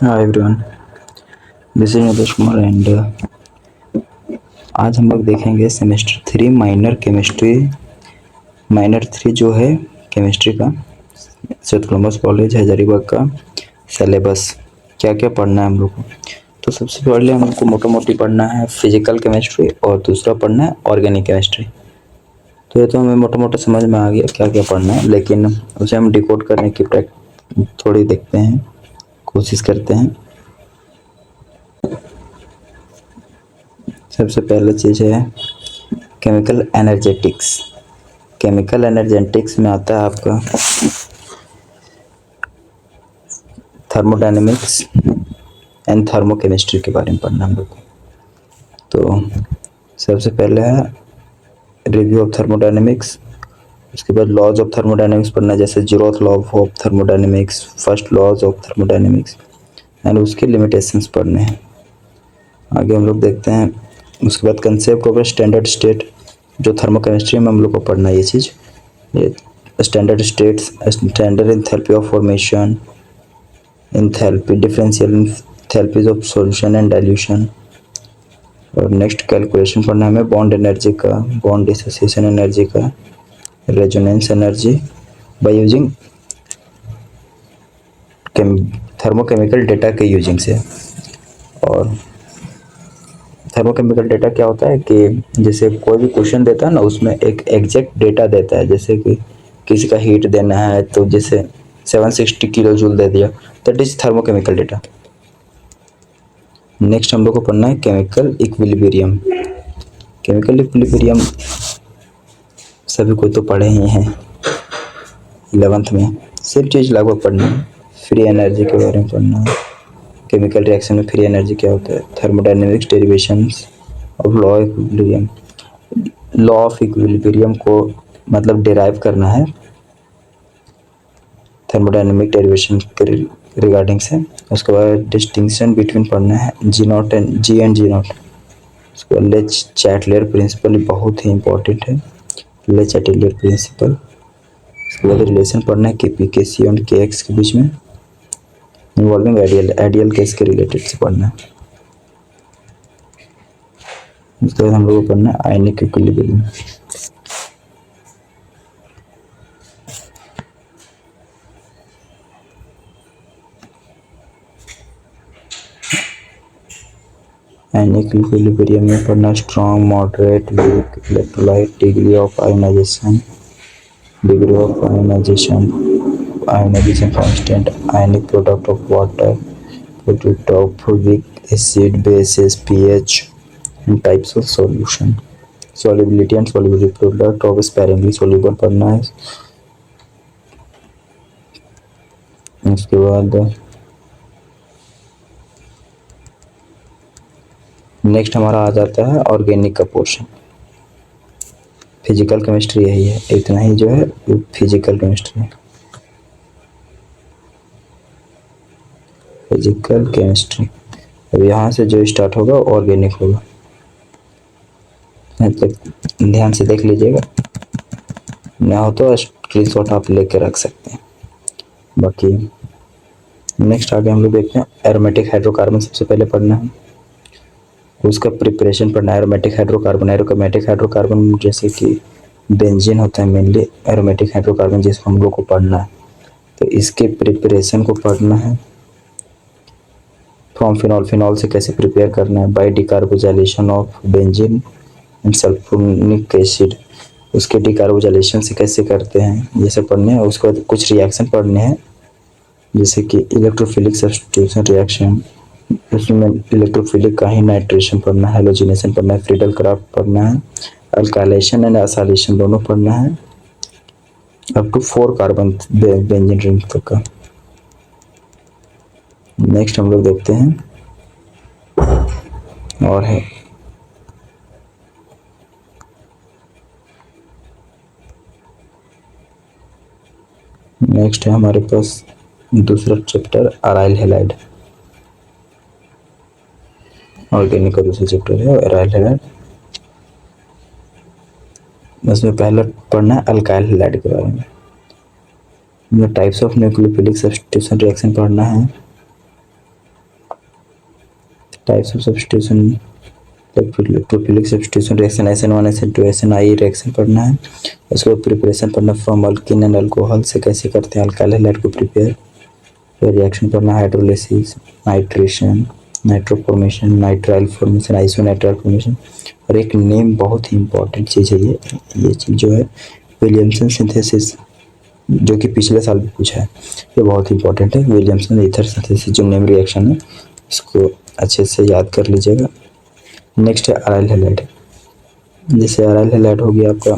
Hi everyone, this is Nitish Kumar and आज हम लोग देखेंगे सेमेस्टर 3 माइनर केमिस्ट्री। माइनर 3 जो है केमिस्ट्री का सैयद कॉमर्स कॉलेज हजारीबाग का सिलेबस क्या क्या पढ़ना है हम लोग को। तो सबसे पहले हमको मोटा मोटी पढ़ना है फिजिकल केमिस्ट्री और दूसरा पढ़ना है ऑर्गेनिक केमिस्ट्री। तो ये तो हमें मोटा मोटा समझ में आ गया क्या क्या पढ़ना है, लेकिन उसे हम डिकोड करने की थोड़ी देखते हैं, कोशिश करते हैं। सबसे पहले चीज़ है केमिकल एनर्जेटिक्स। केमिकल एनर्जेटिक्स में आता है आपका थर्मोडायनेमिक्स एंड थर्मोकेमिस्ट्री के बारे में पढ़ना हम लोग को। तो सबसे पहले है रिव्यू ऑफ थर्मोडायनेमिक्स, उसके बाद लॉज ऑफ थर्मोडायनेमिक्स पढ़ना है, जैसे zeroth law of thermodynamics, first laws of thermodynamics and उसके लिमिटेशंस पढ़ने हैं। आगे हम लोग देखते हैं। उसके बाद कंसेप्ट ऑफ स्टैंडर्ड स्टेट, जो थर्मोकेमिस्ट्री में हम लोग को पढ़ना है ये चीज़, ये standard states, standard enthalpy of formation, enthalpy differential enthalpies of solution and dilution. और नेक्स्ट कैलकुलेशन पढ़ना है हमें बॉन्ड एनर्जी का, बॉन्ड डिसोसिएशन एनर्जी का, resonance energy by using thermochemical data के यूजिंग से। और थर्मोकेमिकल डेटा क्या होता है कि जैसे कोई भी क्वेश्चन देता है ना, उसमें एक एग्जैक्ट डेटा देता है, जैसे कि किसी का हीट देना है तो जैसे 760 किलो जूल दे दिया, that is thermochemical data. Next हम लोग को पढ़ना है केमिकल इक्विलिब्रियम। केमिकल इक्विलिब्रियम सभी को तो पढ़े ही हैं 11th में, सिर्फ चीज़ लगभग पढ़नी है। फ्री एनर्जी के बारे में पढ़ना है, केमिकल रिएक्शन में फ्री एनर्जी क्या होता है, thermodynamics derivations of law equilibrium. Law of equilibrium को मतलब डिराइव करना है थर्मोडायनेमिक डेरिवेशन के रिगार्डिंग से। उसके बाद डिस्टिंक्शन बिटवीन पढ़ना है जी नॉट एंड जी नॉट। उसके बाद ले चैटलियर प्रिंसिपल बहुत ही इंपॉर्टेंट है, ले चैटलियर प्रिंसिपल। उसके बाद रिलेशन पढ़ना है के पी के सी और के एक्स के बीच में, इन्वॉल्विंग आइडियल केस के रिलेटेड से पढ़ना है। उसके बाद हम लोग को पढ़ना है आयनिक इक्विलिब्रियम। आयनिक इक्विलिब्रियम में पढ़ना strong, moderate, weak electrolyte, degree of ionization, ionization constant, ionic product of water, product of weak acid, bases, pH and types of solution, solubility and solubility product of sparingly soluble पढ़ना है। उसके बाद next हमारा आ जाता है organic का portion. Physical chemistry यही है, इतना ही जो है फिजिकल केमिस्ट्री। फिजिकल केमिस्ट्री अब यहाँ से जो स्टार्ट होगा ऑर्गेनिक होगा, मतलब ध्यान से देख लीजिएगा, ना हो तो स्क्रीनशॉट आप लेके रख सकते हैं। बाकी नेक्स्ट आगे हम लोग देखते हैं एरोमेटिक हाइड्रोकार्बन। सबसे पहले पढ़ना है उसका प्रिपरेशन पढ़ना है। एरोमेटिक हाइड्रोकार्बन जैसे कि बेंजीन होता है मेनली एरोमेटिक हाइड्रोकार्बन जिसको हम लोग को पढ़ना है, तो इसके प्रिपरेशन को पढ़ना है। फ्रॉम फिनॉल से कैसे प्रिपेयर करना है, by decarboxylation of benzene and sulphonic acid, उसके डिकार्बोजाइलेशन से कैसे करते हैं ये सब पढ़ने हैं। उसके बाद कुछ रिएक्शन पढ़ने हैं, जैसे कि इलेक्ट्रोफिलिक सब्स्टिट्यूशन रिएक्शन, उसमें इलेक्ट्रोफिलिक का ही नाइट्रेशन पढ़ना है, हेलोजिनेशन पढ़ना है, फ्रीडल क्राफ्ट पढ़ना है, अल्काइलेशन एंड असाइलेशन दोनों पढ़ना है, up to 4 carbon benzene ring तक का। नेक्स्ट हम लोग देखते हैं और है नेक्स्ट है हमारे पास दूसरा चैप्टर अराइल हैलाइड। ऑर्गेनिक का दूसरा चैप्टर है अराइल हैलाइड। उसमें पहला पढ़ना है अल्काइल हैलाइड के बारे में, types of nucleophilic substitution reaction पढ़ना है, types of substitution, electrophilic substitution reaction SN1 SN2 SNI reaction पढ़ना है। उसके बाद प्रिपरेशन पढ़ना फ्रॉम अल्किन एंड अल्कोहल से कैसे करते हैं अल्काइल हैलाइड को प्रिपेयर। फिर रिएक्शन पढ़ना hydrolysis, nitration, nitroformation, nitrile formation, isonitrile formation. और एक नेम बहुत ही इंपॉर्टेंट चीज़ है ये चीज़ जो है विलियमसन सिंथेसिस, जो कि पिछले साल भी पूछा है, ये बहुत इंपॉर्टेंट है। विलियमसन ईथर सिंथेसिस जो नेम रिएक्शन है इसको अच्छे से याद कर लीजिएगा। नेक्स्ट है अराइल हैलाइड। जैसे अराइल हैलाइड हो गया आपका